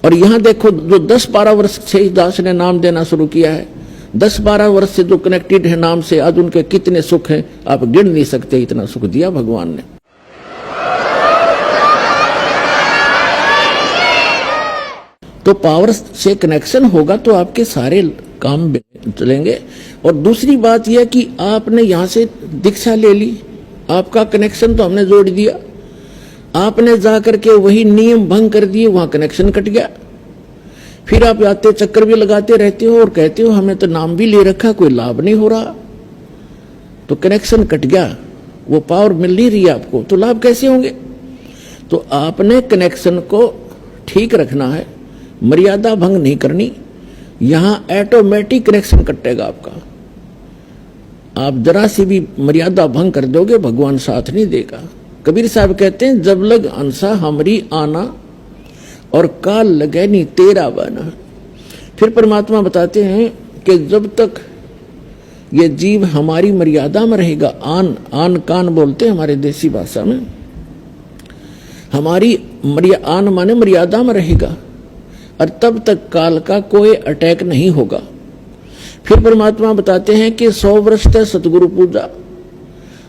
और यहां देखो जो 10-12 वर्ष से इस दास ने नाम देना शुरू किया है, 10-12 वर्ष से जो कनेक्टेड है नाम से, आज उनके कितने सुख हैं आप गिन नहीं सकते, इतना सुख दिया भगवान ने। तो पावर से कनेक्शन होगा तो आपके सारे काम चलेंगे। और दूसरी बात यह कि आपने यहां से दीक्षा ले ली, आपका कनेक्शन तो हमने जोड़ दिया, आपने जाकर के वही नियम भंग कर दिए, वहां कनेक्शन कट गया। फिर आप आते चक्कर भी लगाते रहते हो और कहते हो हमें तो नाम भी ले रखा, कोई लाभ नहीं हो रहा, तो कनेक्शन कट गया, वो पावर मिल नहीं रही आपको, तो लाभ कैसे होंगे? तो आपने कनेक्शन को ठीक रखना है, मर्यादा भंग नहीं करनी, यहां ऑटोमेटिक कनेक्शन कटेगा आपका। आप जरा सी भी मर्यादा भंग कर दोगे भगवान साथ नहीं देगा। कबीर साहब कहते हैं जब लग अंसा हमरी आना और काल लगे नहीं तेरा बना। फिर परमात्मा बताते हैं कि जब तक ये जीव हमारी मर्यादा में रहेगा, आन कान बोलते हैं हमारे देसी भाषा में, हमारी आन माने मर्यादा में रहेगा, और तब तक काल का कोई अटैक नहीं होगा। फिर परमात्मा बताते हैं कि 100 वर्ष तक सतगुरु पूजा,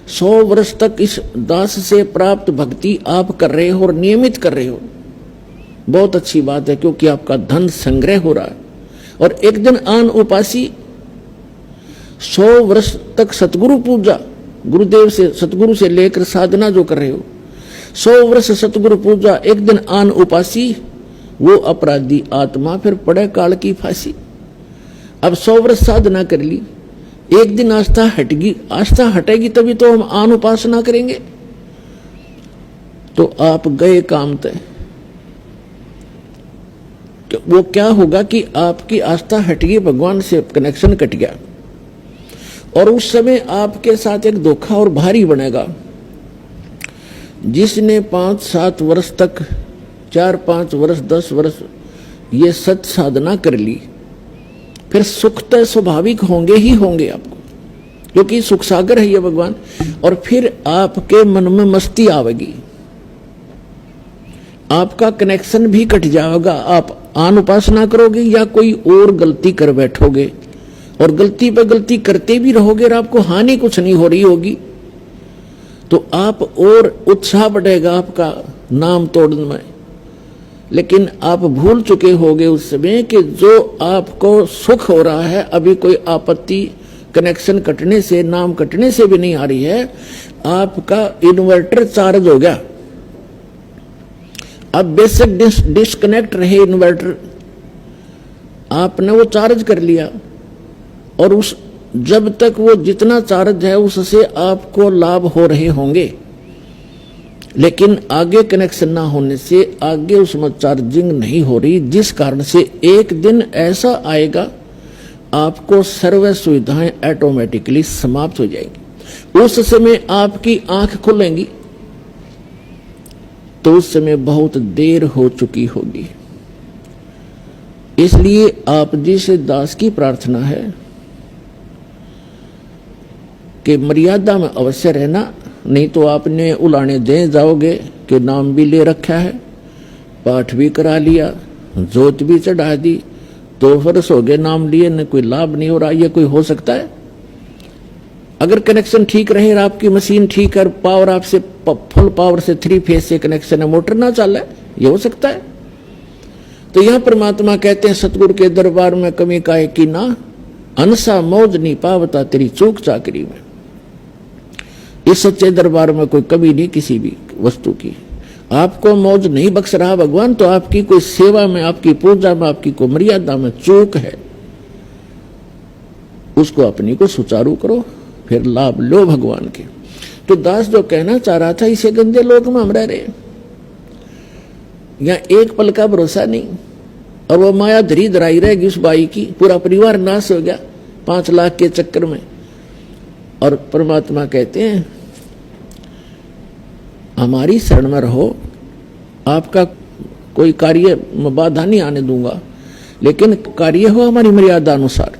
100 वर्ष तक इस दास से प्राप्त भक्ति आप कर रहे हो और नियमित कर रहे हो, बहुत अच्छी बात है, क्योंकि आपका धन संग्रह हो रहा है। और एक दिन आन उपासी 100 वर्ष तक सतगुरु पूजा, गुरुदेव से सतगुरु से लेकर साधना जो कर रहे हो, 100 वर्ष सतगुरु पूजा, एक दिन आन उपासी, वो अपराधी आत्मा फिर पड़े काल की फांसी। अब 100 वर्ष साधना कर ली, एक दिन आस्था हटेगी, आस्था हटेगी तभी तो हम आन उपासना करेंगे, तो आप गए काम तय। वो क्या होगा कि आपकी आस्था हटेगी, भगवान से कनेक्शन कट गया, और उस समय आपके साथ एक धोखा और भारी बनेगा। जिसने 5-7 वर्ष तक, 4-5 वर्ष, 10 वर्ष ये सत साधना कर ली, फिर सुख तो स्वाभाविक होंगे ही होंगे आपको, क्योंकि सुख सागर है ये भगवान। और फिर आपके मन में मस्ती आवेगी, आपका कनेक्शन भी कट जाएगा, आप आन उपासना करोगे या कोई और गलती कर बैठोगे, और गलती पे गलती करते भी रहोगे और आपको हानि कुछ नहीं हो रही होगी, तो आप और उत्साह बढ़ेगा आपका नाम तोड़ने में। लेकिन आप भूल चुके होगे उस समय कि जो आपको सुख हो रहा है, अभी कोई आपत्ति कनेक्शन कटने से, नाम कटने से भी नहीं आ रही है, आपका इन्वर्टर चार्ज हो गया। अब बेशक डिस्कनेक्ट रहे इन्वर्टर, आपने वो चार्ज कर लिया, और उस जब तक वो जितना चार्ज है उससे आपको लाभ हो रहे होंगे, लेकिन आगे कनेक्शन ना होने से आगे उसमें चार्जिंग नहीं हो रही, जिस कारण से एक दिन ऐसा आएगा आपको सर्व सुविधाएं ऑटोमेटिकली समाप्त हो जाएंगी। उस समय आपकी आंख खुलेंगी तो उस समय बहुत देर हो चुकी होगी। इसलिए आप जी से दास की प्रार्थना है कि मर्यादा में अवश्य रहना, नहीं तो आपने उलाने दे जाओगे कि नाम भी ले रखा है, पाठ भी करा लिया, जोत भी चढ़ा दी, 2 वर्ष हो गए नाम लिए, न कोई लाभ नहीं हो रहा, ये कोई हो सकता है? अगर कनेक्शन ठीक रहे, आपकी मशीन ठीक है, पावर आपसे फुल पावर से 3 फेज से कनेक्शन है, मोटर ना चले, ये हो सकता है? तो यहां परमात्मा कहते हैं सतगुरु के दरबार में कमी काहे की ना, अनसा मौज नहीं पावता तेरी चूक चाकरी में। इस सच्चे दरबार में कोई कमी नहीं किसी भी वस्तु की, आपको मौज नहीं बख्श रहा भगवान, तो आपकी कोई सेवा में, आपकी पूजा में, आपकी कोई मर्यादा में चूक है, उसको अपनी को सुचारू करो, फिर लाभ लो भगवान के। तो दास जो कहना चाह रहा था, इसे गंदे लोग में हम रह रहे, यहाँ एक पल का भरोसा नहीं, और वो माया धरी धराई रहेगी उस बाई की, पूरा परिवार नाश हो गया 5 लाख के चक्कर में। और परमात्मा कहते हैं हमारी शरण में रहो, आपका कोई कार्य में बाधा नहीं आने दूंगा, लेकिन कार्य हो हमारी मर्यादा अनुसार।